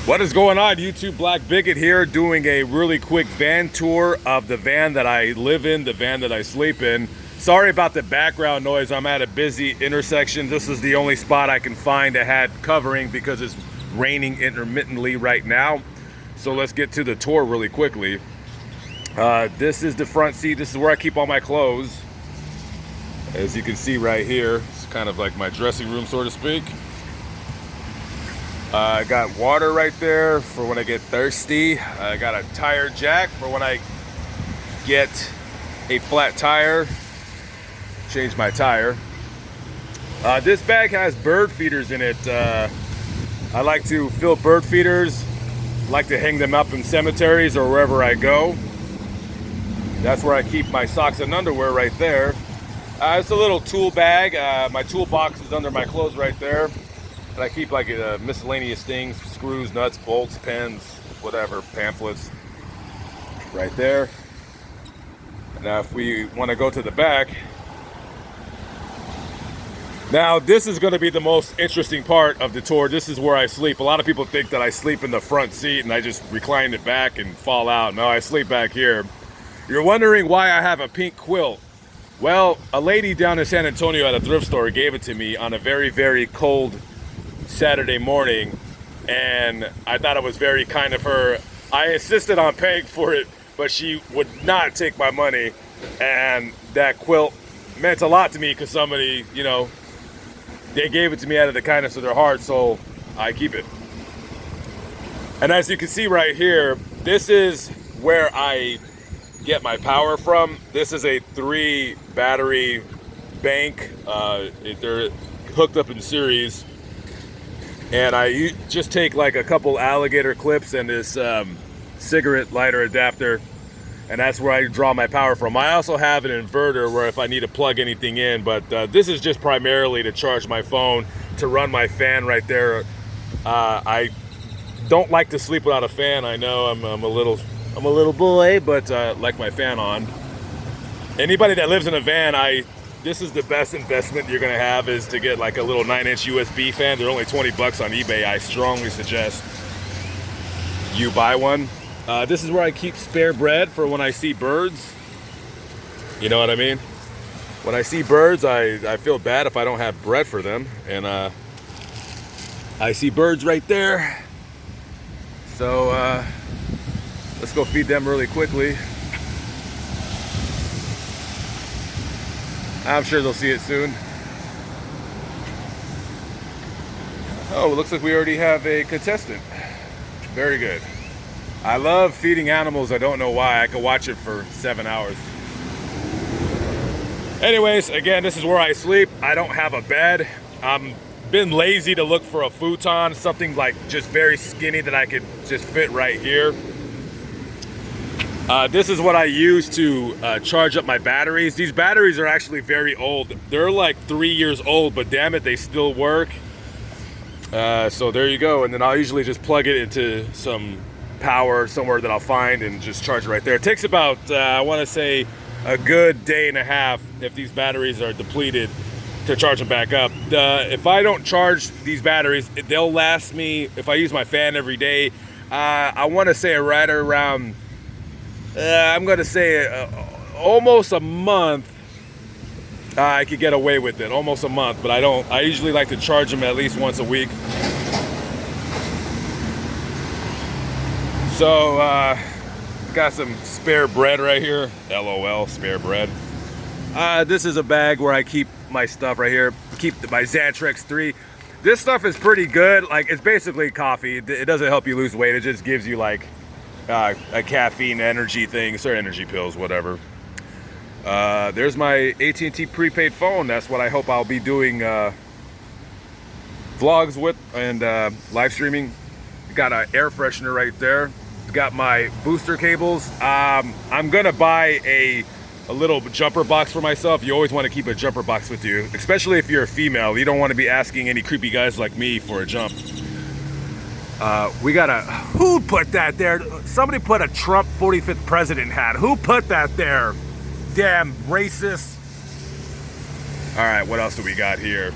What is going on, YouTube? Black Bigot here, doing a really quick van tour of the van that I live in, the van that I sleep in. Sorry about the background noise. I'm at a busy intersection. This is the only spot I can find that had covering because it's raining intermittently right now. So let's get to the tour really quickly. This is the front seat. This is where I keep all my clothes. As you can see right here, it's kind of like my dressing room, so to speak. I got water right there for when I get thirsty. I got a tire jack for when I get a flat tire. Change my tire. This bag has bird feeders in it. I like to fill bird feeders. Like to hang them up in cemeteries or wherever I go. That's where I keep my socks and underwear right there. It's a little tool bag. My toolbox is under my clothes right there. And I keep like miscellaneous things, screws, nuts, bolts, pens, whatever, pamphlets, right there. Now if we want to go to the back, now this is going to be the most interesting part of the tour. This is where I sleep. A lot of people think that I sleep in the front seat and I just recline it back and fall out. No, I sleep back here. You're wondering why I have a pink quilt. Well, a lady down in San Antonio at a thrift store gave it to me on a very, very cold Saturday morning, and I thought it was very kind of her. I insisted on paying for it, but she would not take my money, and that quilt meant a lot to me because somebody, you know, they gave it to me out of the kindness of their heart, so I keep it. And as you can see right here, this is where I get my power from. This is a 3 battery bank. They're hooked up in series. And I just take like a couple alligator clips and this cigarette lighter adapter, and that's where I draw my power from. I also have an inverter where if I need to plug anything in, but this is just primarily to charge my phone, to run my fan right there. I don't like to sleep without a fan. I know I'm a little boy, but like my fan on. Anybody that lives in a van, this is the best investment you're gonna have, is to get like a little 9-inch USB fan. They're only 20 bucks on eBay. I strongly suggest you buy one. This is where I keep spare bread for when I see birds. You know what I mean? When I see birds, I feel bad if I don't have bread for them. And I see birds right there. So let's go feed them really quickly. I'm sure they'll see it soon. Oh, it looks like we already have a contestant. Very good. I love feeding animals. I don't know why. I could watch it for 7 hours. Anyways, again, this is where I sleep. I don't have a bed. I'm been lazy to look for a futon, something like just very skinny that I could just fit right here. This is what I use to charge up my batteries. These batteries are actually very old. They're like 3 years old, but damn it, they still work. So there you go. And then I'll usually just plug it into some power somewhere that I'll find and just charge it right there. It takes about, I want to say, a good day and a half if these batteries are depleted to charge them back up. If I don't charge these batteries, they'll last me, if I use my fan every day, I want to say right around, I'm going to say almost a month. I could get away with it, almost a month, but I usually like to charge them at least once a week. So, got some spare bread right here. LOL, spare bread. This is a bag where I keep my stuff right here. Keep my Xantrex 3. This stuff is pretty good. Like, it's basically coffee. It doesn't help you lose weight. It just gives you like a caffeine energy thing, or energy pills, whatever. There's my AT&T prepaid phone. That's what I hope I'll be doing vlogs with and live streaming. Got an air freshener right there. Got my booster cables. I'm gonna buy a little jumper box for myself. You always want to keep a jumper box with you, especially if you're a female. You don't want to be asking any creepy guys like me for a jump. We got who put that there? Somebody put a Trump 45th president hat. Who put that there? Damn racist. All right, what else do we got here?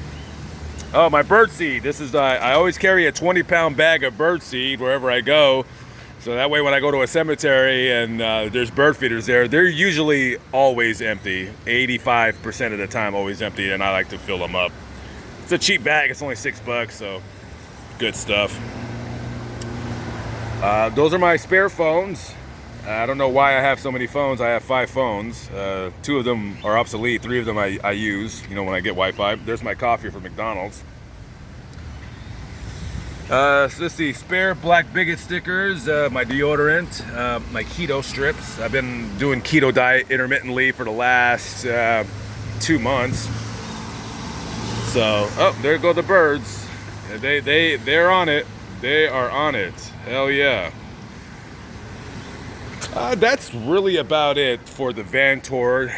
Oh, my bird seed. This is, I always carry a 20-pound bag of bird seed wherever I go. So that way when I go to a cemetery and there's bird feeders there, they're usually always empty. 85% of the time always empty, and I like to fill them up. It's a cheap bag, it's only $6, so good stuff. Those are my spare phones. I don't know why I have so many phones. I have 5 phones. 2 of them are obsolete, 3 of them I use, you know, when I get Wi-Fi. There's my coffee from McDonald's. So this is the spare black bigot stickers, my deodorant, my keto strips. I've been doing keto diet intermittently for the last 2 months. So, oh, there go the birds. They're on it. They are on it. Hell yeah. That's really about it for the van tour.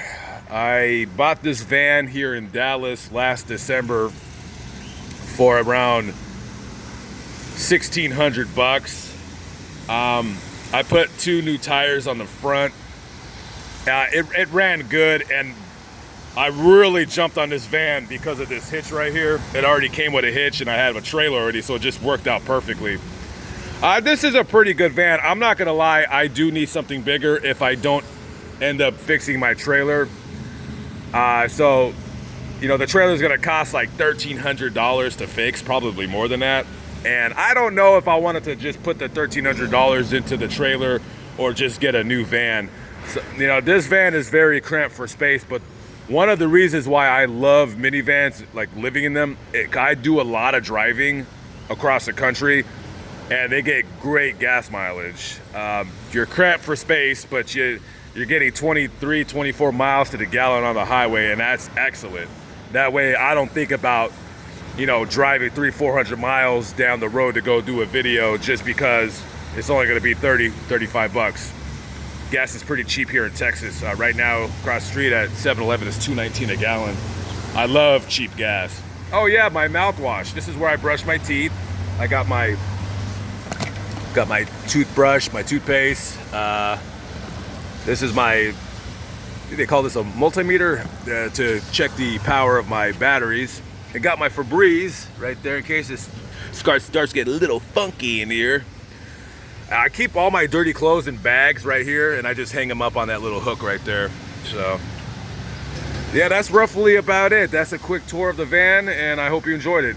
I bought this van here in Dallas last December for around $1,600. I put 2 new tires on the front. It ran good, and I really jumped on this van because of this hitch right here. It already came with a hitch, and I had a trailer already, so it just worked out perfectly. This is a pretty good van. I'm not gonna lie, I do need something bigger if I don't end up fixing my trailer. So, you know, the trailer is gonna cost like $1,300 to fix, probably more than that. And I don't know if I wanted to just put the $1,300 into the trailer or just get a new van. So, you know, this van is very cramped for space, but one of the reasons why I love minivans, like living in them, I do a lot of driving across the country, and they get great gas mileage. You're cramped for space, but you're getting 23, 24 miles to the gallon on the highway, and that's excellent. That way I don't think about, you know, driving 300-400 miles down the road to go do a video just because it's only gonna be 30, 35 bucks. Gas is pretty cheap here in Texas. Right now, across the street at 7-Eleven is $2.19 a gallon. I love cheap gas. Oh yeah, my mouthwash. This is where I brush my teeth. I got my toothbrush, my toothpaste. This is my, they call this a multimeter to check the power of my batteries. I got my Febreze right there in case it starts getting a little funky in here. I keep all my dirty clothes in bags right here, and I just hang them up on that little hook right there. So, yeah, that's roughly about it. That's a quick tour of the van, and I hope you enjoyed it.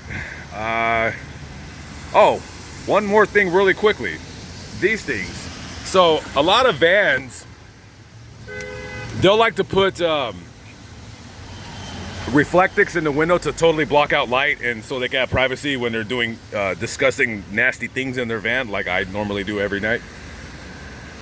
Oh, one more thing really quickly. These things. So, a lot of vans, they'll like to put reflectix in the window to totally block out light, and so they can have privacy when they're doing discussing nasty things in their van, like I normally do every night.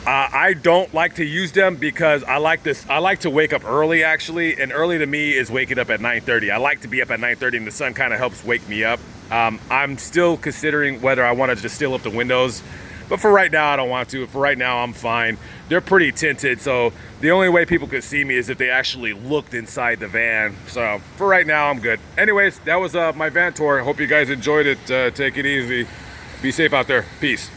I don't like to use them because I like to wake up early, actually, and early to me is waking up at 9:30. I like to be up at 9:30, and the sun kind of helps wake me up. I'm still considering whether I want to just seal up the windows, but for right now I don't want to. For right now I'm fine. They're pretty tinted, so the only way people could see me is if they actually looked inside the van. So for right now I'm good. Anyways, that was my van tour. Hope you guys enjoyed it. Take it easy. Be safe out there. Peace.